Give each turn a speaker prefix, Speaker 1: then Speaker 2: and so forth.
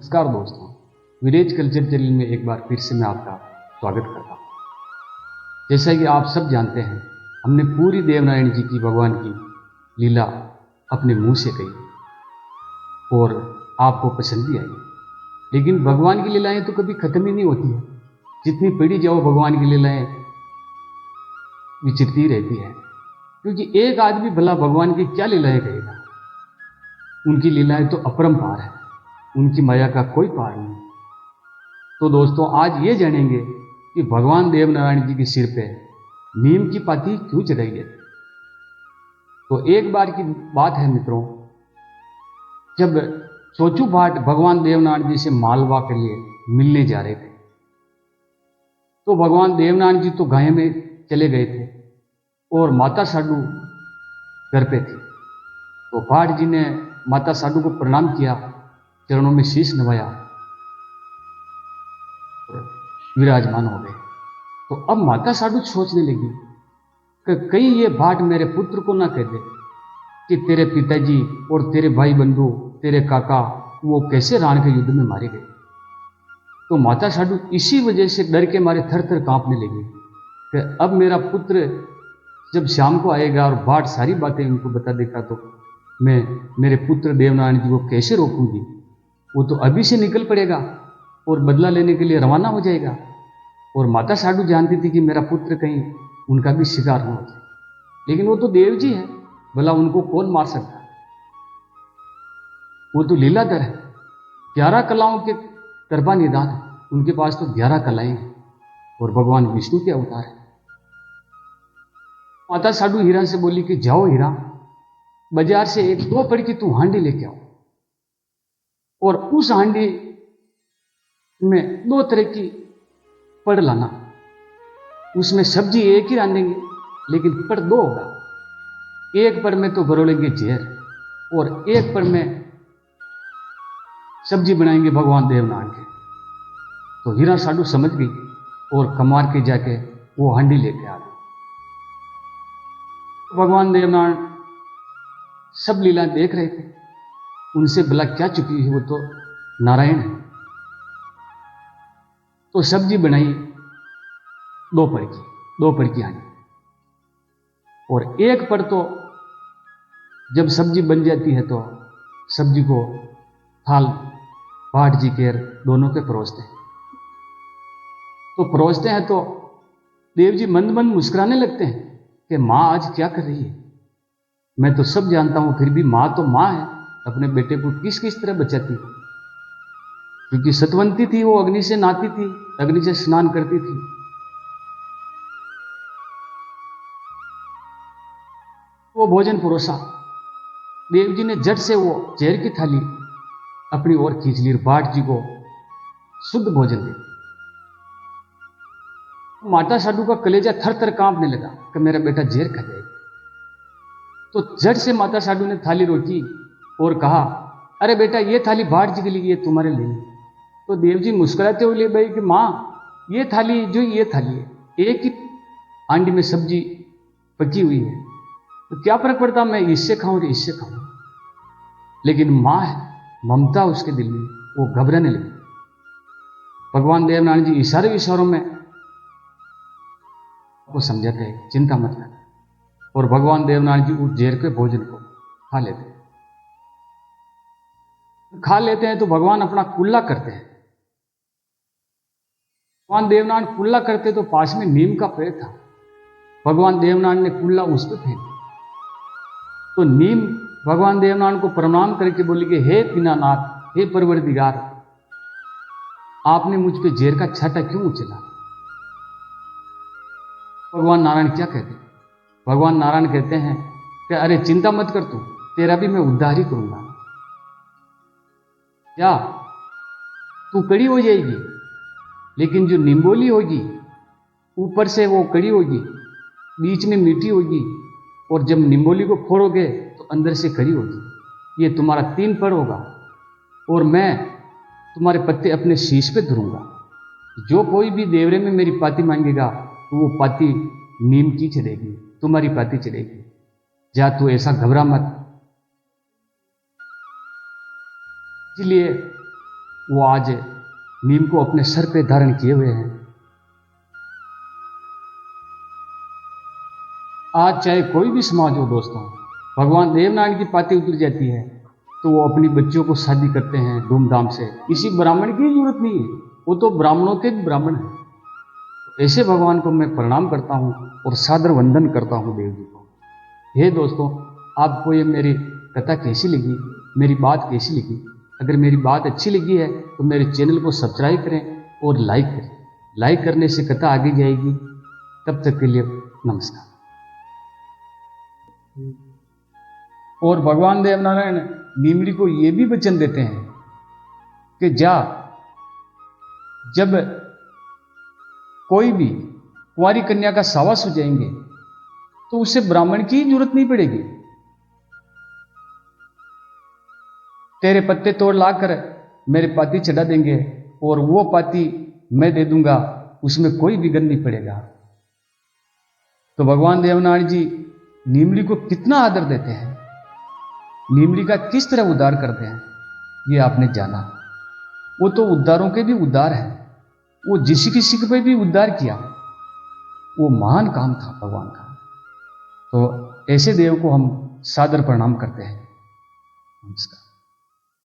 Speaker 1: नमस्कार दोस्तों, village culture channel में एक बार फिर से मैं आपका स्वागत करता हूँ। जैसा कि आप सब जानते हैं, हमने पूरी देवनारायण जी की भगवान की लीला अपने मुंह से कही और आपको पसंद भी आई। लेकिन भगवान की लीलाएं तो कभी खत्म ही नहीं होती है। जितनी पढ़ी जाओ भगवान की लीलाएं विचरती रहती है, क्योंकि एक आदमी भला भगवान की क्या लीलाएं कहेगा। उनकी लीलाएं तो अपरंपार है, उनकी माया का कोई पार नहीं। तो दोस्तों, आज ये जानेंगे कि भगवान देवनारायण जी के सिर पे नीम की पाती क्यों चढ़ाई गई। तो एक बार की बात है मित्रों, जब सोचू भाट भगवान देवनारायण जी से मालवा के लिए मिलने जा रहे थे, तो भगवान देवनारायण जी तो गाय में चले गए थे और माता साडू घर पे थी। तो भाट जी ने माता साडू को प्रणाम किया, चरणों में शीश नवाया, विराजमान हो गए। तो अब माता साडू सोचने लगी कि कहीं ये भाट मेरे पुत्र को ना कह दे कि तेरे पिताजी और तेरे भाई बंधु, तेरे काका वो कैसे राण के युद्ध में मारे गए। तो माता साडू इसी वजह से डर के मारे थर थर कांपने लगी कि अब मेरा पुत्र जब शाम को आएगा और भाट सारी बातें उनको बता देगा तो मैं मेरे पुत्र देवनारायण जी को कैसे रोकूंगी। वो तो अभी से निकल पड़ेगा और बदला लेने के लिए रवाना हो जाएगा। और माता साडू जानती थी कि मेरा पुत्र कहीं उनका भी शिकार न हो जाए, लेकिन वो तो देव जी है, भला उनको कौन मार सकता है। वो तो लीलाधर है, 11 कलाओं के कर्बा निदान है, उनके पास तो 11 कलाएं हैं और भगवान विष्णु के अवतार है। माता साडू हीरा से बोली कि जाओ हीरा, बाजार से एक 2 पड़ की तू हांडी लेके आओ और उस हांडी में 2 तरह की पड़ लाना। उसमें सब्जी एक ही रांधेंगे, लेकिन पड़ 2 होगा। एक पड़ में तो बरोलेंगे जहर और एक पड़ में सब्जी बनाएंगे भगवान देवनारायण के। तो हीरा साडू समझ गई और कमार के जाके वो हांडी लेके आ गई। भगवान देवनारायण सब लीला देख रहे थे, उनसे भला क्या चुकी है, वो तो नारायण है। तो सब्जी बनाई 2 पड़ की हांडी, और एक पड़ तो जब सब्जी बन जाती है तो सब्जी को थाल भाट जी केर दोनों के परोसते हैं। तो परोसते हैं तो देव जी मंद मंद मुस्कुराने लगते हैं कि माँ आज क्या कर रही है। मैं तो सब जानता हूं, फिर भी माँ तो माँ है, अपने बेटे को किस किस तरह बचाती है। क्योंकि सतवंती थी, वो अग्नि से नहाती थी, अग्नि से स्नान करती थी। वो भोजन परोसा, देव जी ने झट से वो जहर की थाली अपनी ओर खींच ली, भाट जी को शुद्ध भोजन दे। माता साडू का कलेजा थर थर कांपने लगा कि मेरा बेटा जहर खा जाएगा। तो झट से माता साडू ने थाली रोकी और कहा, अरे बेटा ये थाली भाट जी के लिए, ये तुम्हारे लिए। तो देव जी मुस्कुराते हुए ले भाई कि माँ ये थाली जो ये थाली है, एक ही हांडी में सब्जी पकी हुई है, तो क्या फर्क पड़ता मैं इससे खाऊं और इससे खाऊं। लेकिन माँ है, ममता उसके दिल में, वो घबराने लगी। भगवान देवनारायण जी इशारों में वो समझाते हैं चिंता मत कर, और भगवान देवनारायण जी उस जहर के भोजन को खा लेते हैं। तो भगवान अपना कुल्ला करते हैं। भगवान देवनारायण कुल्ला करते तो पास में नीम का पेड़ था, भगवान देवनारायण ने कुल्ला उस पर फेंक। तो नीम भगवान देवनारायण को प्रणाम करके बोली कि हे दीनानाथ, हे परवरदिगार, आपने मुझ पे जहर का छाटा क्यों उछला। भगवान नारायण क्या कहते हैं? भगवान नारायण कहते हैं कि अरे चिंता मत कर, तू तेरा भी मैं उद्धार ही करूंगा। क्या तू कड़ी हो जाएगी, लेकिन जो निम्बोली होगी ऊपर से वो कड़ी होगी, बीच में मीठी होगी, और जब निम्बोली को फोड़ोगे तो अंदर से कड़ी होगी। ये तुम्हारा 3 पड़ होगा और मैं तुम्हारे पत्ते अपने शीश पे धरूंगा। जो कोई भी देवरे में मेरी पाती मांगेगा तो वो पाती नीम की चढ़ेगी, तुम्हारी पाती चढ़ेगी। जा तू ऐसा घबरा मत। इसलिए वो आज नीम को अपने सर पे धारण किए हुए हैं। आज चाहे कोई भी समाज हो दोस्तों, भगवान देवनारायण की पाती उतर जाती है तो वो अपनी बच्चियों को शादी करते हैं धूमधाम से। किसी ब्राह्मण की जरूरत नहीं है, वो तो ब्राह्मणों के भी ब्राह्मण है। ऐसे भगवान को मैं प्रणाम करता हूँ और सादर वंदन करता हूँ देव जी को। हे दोस्तों, आपको ये मेरी कथा कैसी लगी, मेरी बात कैसी लगी? अगर मेरी बात अच्छी लगी है तो मेरे चैनल को सब्सक्राइब करें और लाइक करें। लाइक करने से कथा आगे जाएगी। तब तक के लिए नमस्कार। और भगवान देवनारायण नीमड़ी को ये भी वचन देते हैं कि जब कोई भी कुंवारी कन्या का सावास हो जाएंगे तो उसे ब्राह्मण की जरूरत नहीं पड़ेगी। तेरे पत्ते तोड़ लाकर मेरे पाती चढ़ा देंगे और वो पाती मैं दे दूंगा, उसमें कोई बिगड़ नहीं पड़ेगा। तो भगवान देवनारायण जी नीमड़ी को कितना आदर देते हैं, नीमड़ी का किस तरह उद्धार करते हैं, ये आपने जाना। वो तो उद्धारों के भी उद्धार है। वो जिस किसी पे भी उद्धार किया, वो महान काम था भगवान का। तो ऐसे देव को हम सादर प्रणाम करते हैं। नमस्कार।